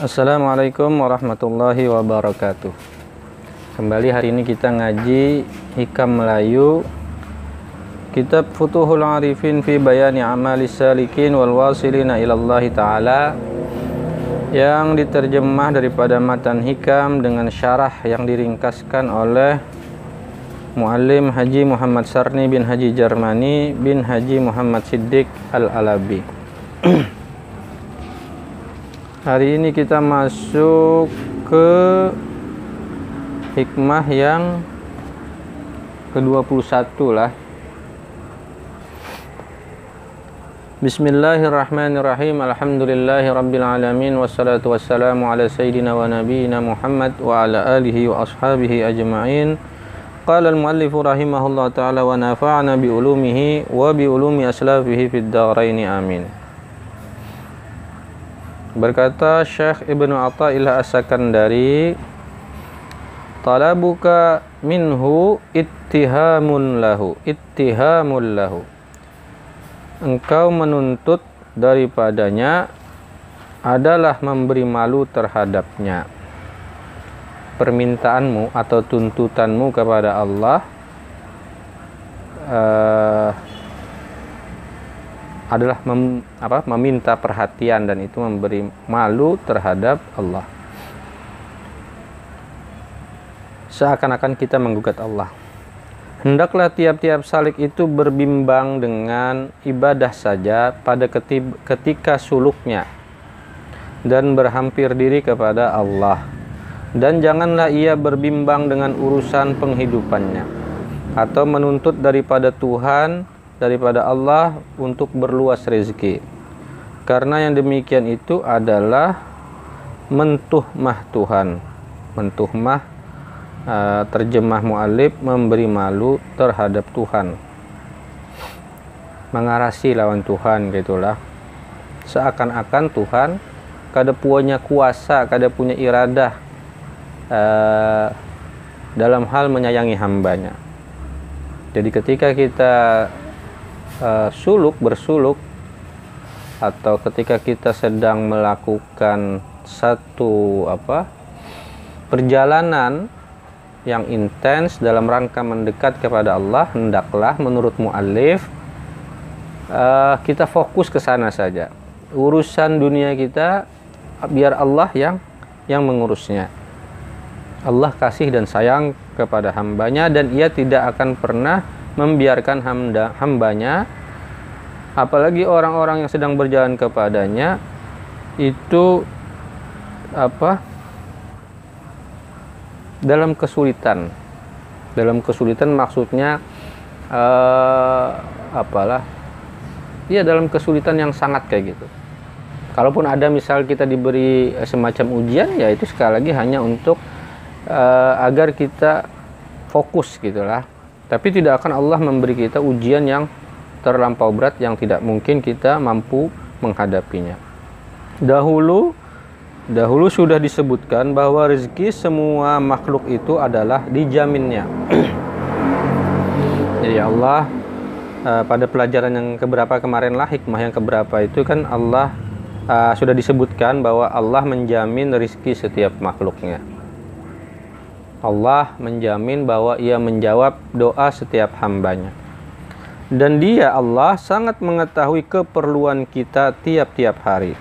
Assalamualaikum warahmatullahi wabarakatuh. Kembali hari ini kita ngaji Hikam Melayu, Kitab Futuhul Arifin fi Bayani Amalis Salikin wal Wasilina ilallahi ta'ala, yang diterjemah daripada matan hikam dengan syarah yang diringkaskan oleh Muallim Haji Muhammad Sarni bin Haji Jarmani bin Haji Muhammad Siddiq Al-Alabi. Hari ini kita masuk ke hikmah yang ke-21 lah. Bismillahirrahmanirrahim. Alhamdulillahi rabbil alamin, wassalatu wassalamu ala sayyidina wa nabiyina Muhammad wa ala alihi wa ashabihi ajma'in. Qala al-muallifu rahimahullah ta'ala wa nafa'ana bi ulumihi wa bi ulumi aslafihi fid daraini amin. Berkata Syekh Ibnu Athaillah As-Sakandari, talabuka minhu ittihamun lahu. Engkau menuntut daripadanya adalah memberi malu terhadapnya. Permintaanmu atau tuntutanmu kepada Allah adalah meminta perhatian, dan itu memberi malu terhadap Allah. Seakan-akan kita menggugat Allah. Hendaklah tiap-tiap salik itu berbimbang dengan ibadah saja pada ketika suluknya, dan berhampir diri kepada Allah. Dan janganlah ia berbimbang dengan urusan penghidupannya, atau menuntut daripada Allah untuk berluas rezeki, karena yang demikian itu adalah mentuhmah Tuhan. Mentuhmah, terjemah mu'alif, memberi malu terhadap Tuhan, mengarasi lawan Tuhan, gitulah. Seakan-akan Tuhan kada punya kuasa, kada punya iradah dalam hal menyayangi hambanya. Jadi ketika kita bersuluk, atau ketika kita sedang melakukan satu perjalanan yang intens dalam rangka mendekat kepada Allah, hendaklah menurut muallif kita fokus ke sana saja. Urusan dunia kita biar Allah yang mengurusnya. Allah kasih dan sayang kepada hambanya, dan ia tidak akan pernah membiarkan hambanya, apalagi orang-orang yang sedang berjalan kepadanya, itu dalam kesulitan. Dalam kesulitan maksudnya dalam kesulitan yang sangat kayak gitu. Kalaupun ada misal kita diberi semacam ujian, ya itu sekali lagi hanya untuk agar kita fokus gitulah. Tapi tidak akan Allah memberi kita ujian yang terlampau berat yang tidak mungkin kita mampu menghadapinya. Dahulu sudah disebutkan bahwa rezeki semua makhluk itu adalah dijaminnya. Jadi Allah pada pelajaran yang keberapa kemarin lah, hikmah yang keberapa itu kan Allah sudah disebutkan bahwa Allah menjamin rezeki setiap makhluknya. Allah menjamin bahwa ia menjawab doa setiap hambanya. Dan dia, Allah, sangat mengetahui keperluan kita tiap-tiap hari.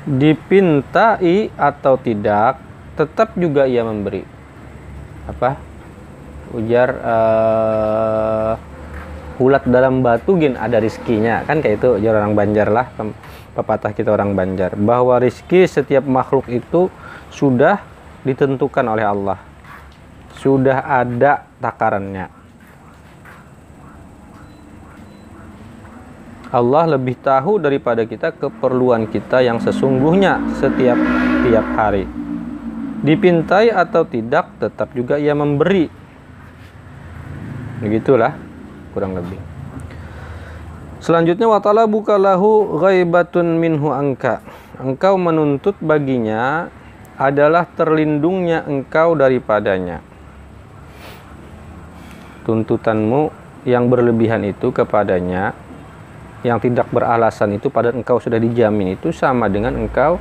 Dipintai atau tidak, tetap juga ia memberi. Ujar hulat dalam batu gin ada rizkinya, kan kayak itu ujar orang Banjar lah, pepatah kita orang Banjar, bahwa rizki setiap makhluk itu sudah ditentukan oleh Allah, sudah ada takarannya. Allah lebih tahu daripada kita keperluan kita yang sesungguhnya setiap hari. Dipintai atau tidak, tetap juga ia memberi. Begitulah kurang lebih. Selanjutnya, wa talabuka lahu ghaibatun minhu angka. Engkau menuntut baginya adalah terlindungnya engkau daripadanya. Tuntutanmu yang berlebihan itu kepadanya yang tidak beralasan itu, padahal engkau sudah dijamin itu, sama dengan engkau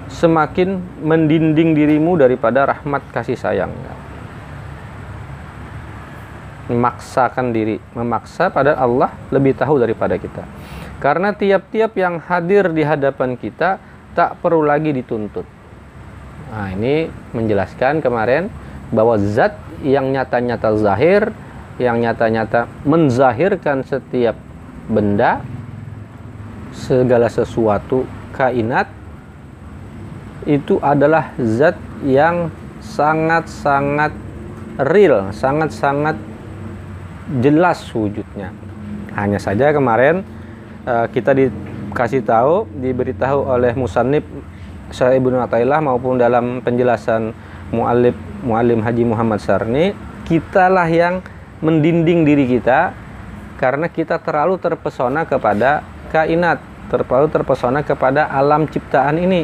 semakin mendinding dirimu daripada rahmat kasih sayangnya. Memaksakan diri, memaksa, padahal Allah lebih tahu daripada kita. Karena tiap-tiap yang hadir di hadapan kita tak perlu lagi dituntut. Nah, ini menjelaskan kemarin bahwa zat yang nyata-nyata zahir, yang nyata-nyata menzahirkan setiap benda, segala sesuatu, kainat, itu adalah zat yang sangat-sangat real, sangat-sangat jelas wujudnya. Hanya saja kemarin kita dikasih tahu, diberitahu oleh musannif Syekh Ibnu Athaillah maupun dalam penjelasan Muallim Haji Muhammad Sarni, kitalah yang mendinding diri kita karena kita terlalu terpesona kepada kainat, terlalu terpesona kepada alam ciptaan ini.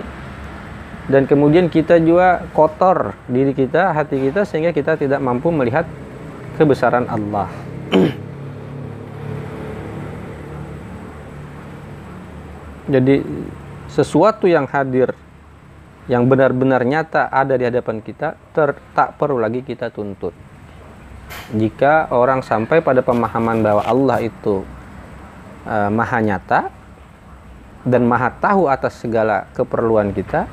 Dan kemudian kita juga kotor diri kita, hati kita, sehingga kita tidak mampu melihat kebesaran Allah. Jadi sesuatu yang hadir, yang benar-benar nyata ada di hadapan kita, tak perlu lagi kita tuntut. Jika orang sampai pada pemahaman bahwa Allah itu maha nyata dan maha tahu atas segala keperluan kita,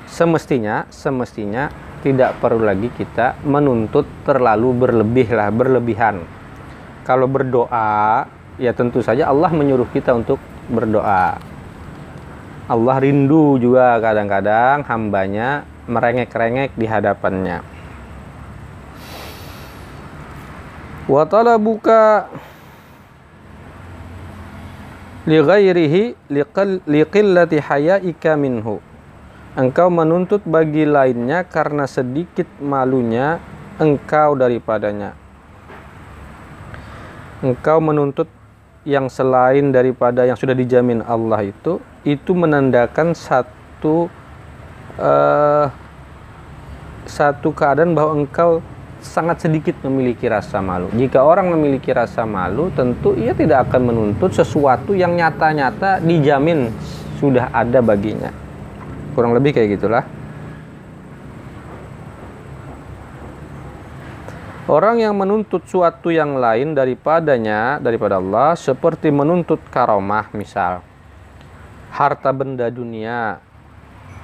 semestinya tidak perlu lagi kita menuntut terlalu berlebihan. Kalau berdoa, ya tentu saja Allah menyuruh kita untuk berdoa. Allah rindu juga kadang-kadang hambanya merengek-rengek di hadapannya. Wa talabuka li ghairihi liqillati hayaika minhu. Engkau menuntut bagi lainnya karena sedikit malunya engkau daripadanya. Engkau menuntut yang selain daripada yang sudah dijamin Allah itu menandakan satu keadaan bahwa engkau sangat sedikit memiliki rasa malu. Jika orang memiliki rasa malu, tentu ia tidak akan menuntut sesuatu yang nyata-nyata dijamin sudah ada baginya. Kurang lebih kayak gitulah. Orang yang menuntut suatu yang lain daripada Allah, seperti menuntut karomah, misal harta benda dunia,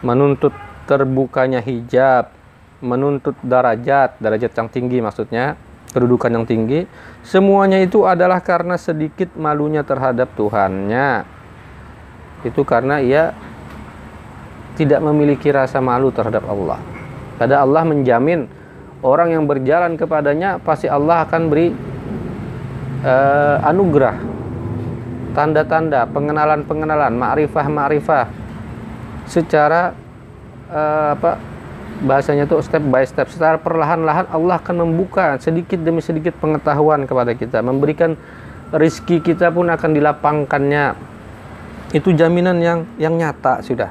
menuntut terbukanya hijab, menuntut derajat yang tinggi, maksudnya kedudukan yang tinggi, semuanya itu adalah karena sedikit malunya terhadap Tuhannya. Itu karena ia tidak memiliki rasa malu terhadap Allah. Padahal Allah menjamin orang yang berjalan kepadanya pasti Allah akan beri anugerah, tanda-tanda, pengenalan, ma'rifah secara bahasanya itu step by step, secara perlahan-lahan Allah akan membuka sedikit demi sedikit pengetahuan kepada kita, memberikan rizki kita pun akan dilapangkannya. Itu jaminan yang nyata sudah.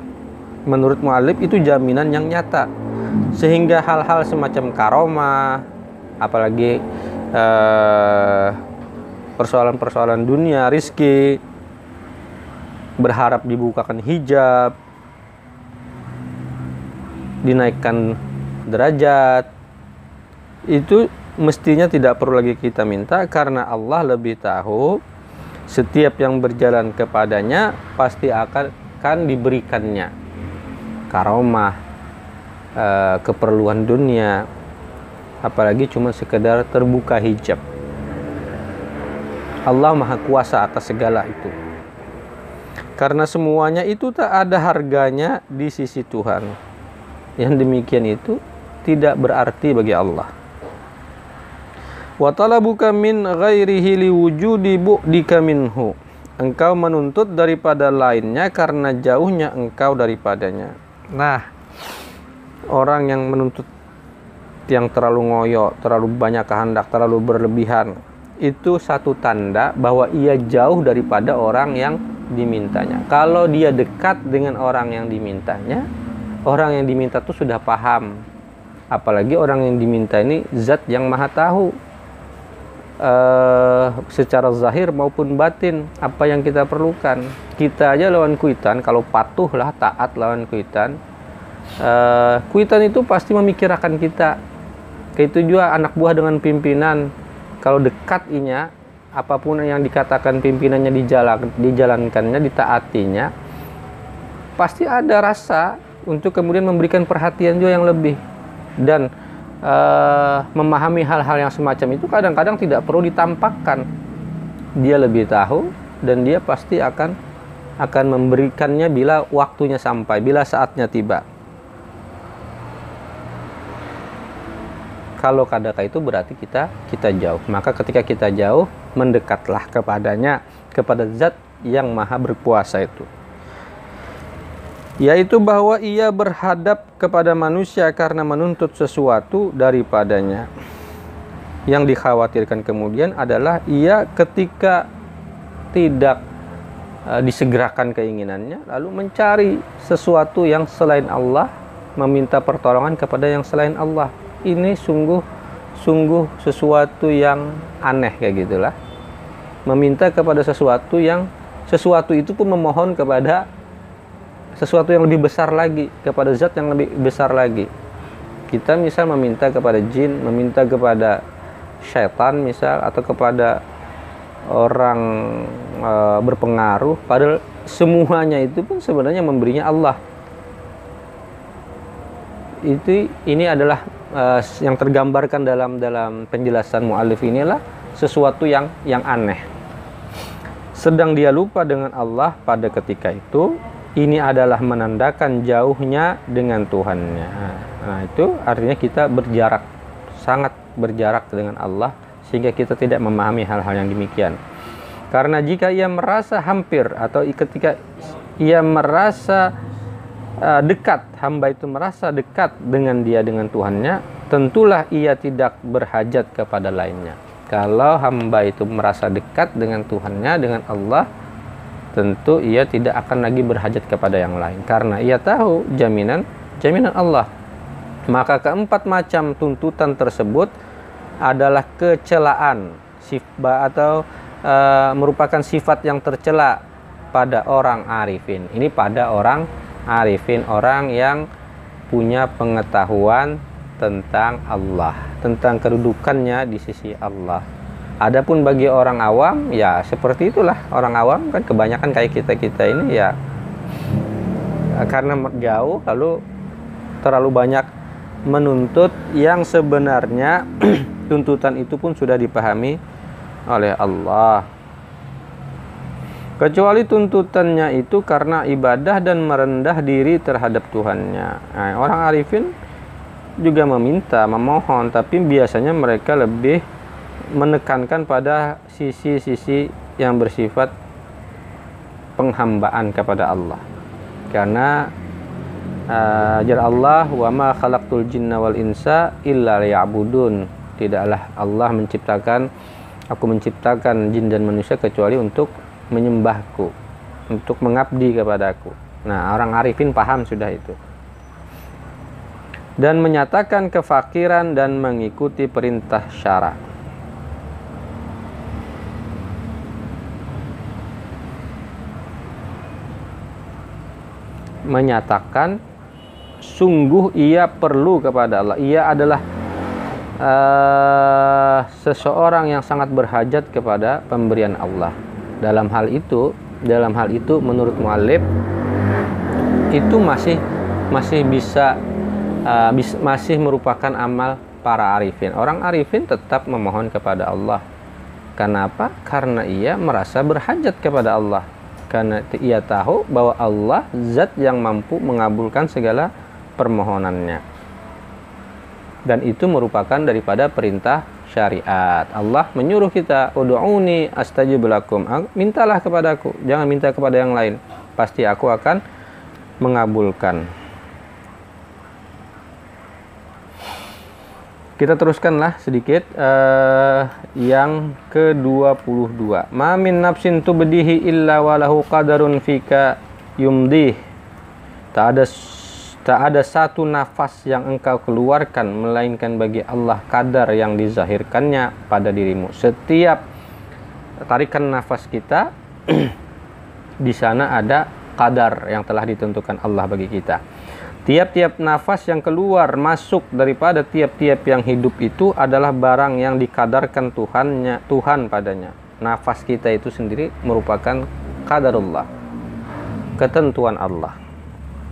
Menurut mu'allif itu jaminan yang nyata. Sehingga hal-hal semacam karomah, apalagi persoalan-persoalan dunia, rizki, berharap dibukakan hijab, dinaikkan derajat, itu mestinya tidak perlu lagi kita minta, karena Allah lebih tahu setiap yang berjalan kepadanya pasti akan diberikannya karomah, keperluan dunia, apalagi cuma sekedar terbuka hijab. Allah Maha Kuasa atas segala itu. Karena semuanya itu tak ada harganya di sisi Tuhan. Yang demikian itu tidak berarti bagi Allah. Wa talabuka min ghairihi liwujudi bu'dika minhu. Engkau menuntut daripada lainnya karena jauhnya engkau daripadanya. Nah, orang yang menuntut yang terlalu ngoyo, terlalu banyak kehendak, terlalu berlebihan, itu satu tanda bahwa ia jauh daripada orang yang dimintanya. Kalau dia dekat dengan orang yang dimintanya, orang yang diminta itu sudah paham. Apalagi orang yang diminta ini zat yang maha tahu. secara zahir maupun batin apa yang kita perlukan. Kita aja lawan kuitan, kalau patuh lah, taat lawan kuitan, kuitan itu pasti memikirkan kita. Itu juga anak buah dengan pimpinan, kalau dekat inya, apapun yang dikatakan pimpinannya dijalankannya, ditaatinya, pasti ada rasa untuk kemudian memberikan perhatian juga yang lebih. Dan memahami hal-hal yang semacam itu kadang-kadang tidak perlu ditampakkan. Dia lebih tahu dan dia pasti akan memberikannya bila waktunya sampai, bila saatnya tiba. Kalau kadaka itu berarti kita jauh. Maka ketika kita jauh, mendekatlah kepadanya, kepada zat yang maha berkuasa itu. Yaitu bahwa ia berhadap kepada manusia karena menuntut sesuatu daripadanya. Yang dikhawatirkan kemudian adalah ia ketika tidak disegerakan keinginannya, lalu mencari sesuatu yang selain Allah, meminta pertolongan kepada yang selain Allah. Ini sungguh sesuatu yang aneh kayak gitulah. Meminta kepada sesuatu itu pun memohon kepada sesuatu yang lebih besar lagi, kepada zat yang lebih besar lagi. Kita misal meminta kepada jin, meminta kepada syaitan misal, atau kepada orang berpengaruh, padahal semuanya itu pun sebenarnya memberinya Allah. Ini adalah yang tergambarkan dalam penjelasan mu'allif inilah sesuatu yang aneh. Sedang dia lupa dengan Allah pada ketika itu, ini adalah menandakan jauhnya dengan Tuhannya. Nah, itu artinya kita berjarak, sangat berjarak dengan Allah, sehingga kita tidak memahami hal-hal yang demikian. Karena jika ia merasa hampir, atau ketika ia merasa dekat, hamba itu merasa dekat dengan dia, dengan Tuhannya, tentulah ia tidak berhajat kepada lainnya. Kalau hamba itu merasa dekat dengan Tuhannya, dengan Allah, tentu ia tidak akan lagi berhajat kepada yang lain, karena ia tahu jaminan Allah. Maka keempat macam tuntutan tersebut adalah kecelaan atau merupakan sifat yang tercela pada orang arifin. Ini pada orang arifin, orang yang punya pengetahuan tentang Allah, tentang kedudukannya di sisi Allah. Adapun bagi orang awam, ya seperti itulah. Orang awam kan kebanyakan kayak kita ini ya, karena jauh lalu terlalu banyak menuntut yang sebenarnya tuntutan itu pun sudah dipahami oleh Allah. Kecuali tuntutannya itu karena ibadah dan merendah diri terhadap Tuhannya. Nah, orang arifin juga meminta, memohon, tapi biasanya mereka lebih menekankan pada sisi-sisi yang bersifat penghambaan kepada Allah. Karena ajar Allah, wa ma khalaqtul jinna wal insa illa liya'budun. Tidaklah Allah aku menciptakan jin dan manusia kecuali untuk menyembahku, untuk mengabdi kepadaku. Nah, orang arifin paham sudah itu. Dan menyatakan kefakiran dan mengikuti perintah syara. Menyatakan sungguh ia perlu kepada Allah. Ia adalah seseorang yang sangat berhajat kepada pemberian Allah. Dalam hal itu menurut mu'allif itu masih bisa masih merupakan amal para arifin. Orang arifin tetap memohon kepada Allah. Kenapa? Karena ia merasa berhajat kepada Allah. Karena ia tahu bahwa Allah zat yang mampu mengabulkan segala permohonannya. Dan itu merupakan daripada perintah syariat. Allah menyuruh kita, ud'uni astajib lakum. Mintalah kepadaku, jangan minta kepada yang lain. Pasti aku akan mengabulkan. Kita teruskanlah sedikit yang ke-22. Ma min nafsin tubdihi illa walahu qadarun fika yumdih. Tak Tak ada satu nafas yang engkau keluarkan melainkan bagi Allah kadar yang dizahirkannya pada dirimu. Setiap tarikan nafas kita di sana ada kadar yang telah ditentukan Allah bagi kita. Tiap-tiap nafas yang keluar masuk daripada tiap-tiap yang hidup itu adalah barang yang dikadarkan Tuhan padanya. Nafas kita itu sendiri merupakan qadarullah, ketentuan Allah.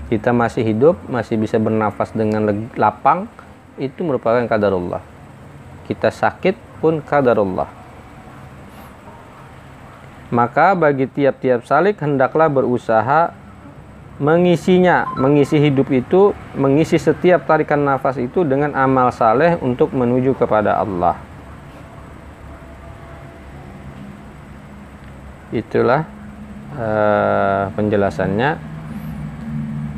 Kita masih hidup, masih bisa bernafas dengan lapang, itu merupakan qadarullah. Kita sakit pun qadarullah. Maka bagi tiap-tiap salik hendaklah berusaha mengisinya, mengisi hidup itu, mengisi setiap tarikan nafas itu dengan amal saleh untuk menuju kepada Allah. Itulah penjelasannya.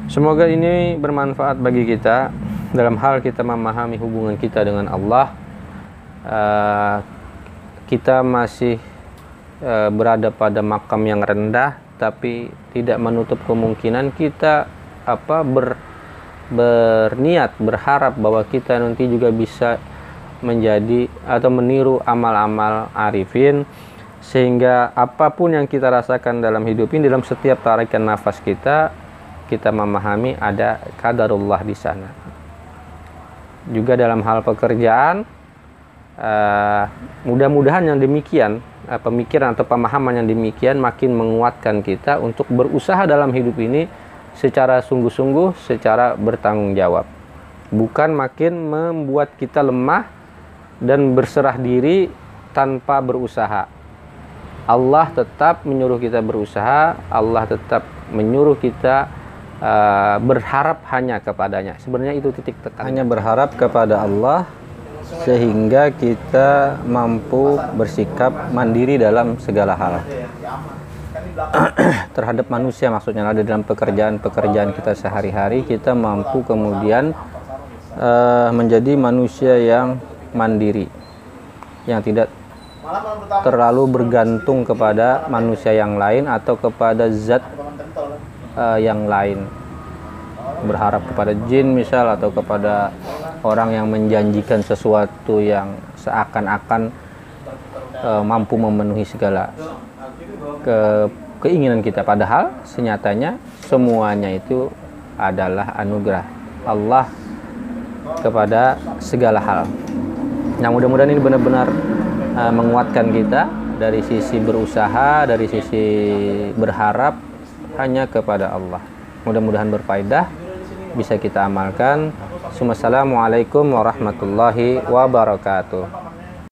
Semoga ini bermanfaat bagi kita dalam hal kita memahami hubungan kita dengan Allah. Kita masih berada pada makam yang rendah, tapi tidak menutup kemungkinan kita berniat, berharap bahwa kita nanti juga bisa menjadi atau meniru amal-amal arifin, sehingga apapun yang kita rasakan dalam hidup ini, dalam setiap tarikan nafas kita memahami ada qadarullah di sana. Juga dalam hal pekerjaan, mudah-mudahan yang demikian, pemikiran atau pemahaman yang demikian makin menguatkan kita untuk berusaha dalam hidup ini secara sungguh-sungguh, secara bertanggung jawab. Bukan makin membuat kita lemah dan berserah diri tanpa berusaha. Allah tetap menyuruh kita berusaha, Allah tetap menyuruh kita berharap hanya kepadanya. Sebenarnya itu titik tekan. Hanya berharap kepada Allah, sehingga kita mampu bersikap mandiri dalam segala hal terhadap manusia, maksudnya ada dalam pekerjaan kita sehari-hari, kita mampu kemudian menjadi manusia yang mandiri, yang tidak terlalu bergantung kepada manusia yang lain atau kepada zat yang lain, berharap kepada jin misal, atau kepada orang yang menjanjikan sesuatu yang seakan-akan mampu memenuhi segala keinginan kita, padahal senyatanya semuanya itu adalah anugerah Allah kepada segala hal. Nah, mudah-mudahan ini benar-benar menguatkan kita dari sisi berusaha, dari sisi berharap hanya kepada Allah. Mudah-mudahan berfaedah, bisa kita amalkan. Assalamualaikum warahmatullahi wabarakatuh.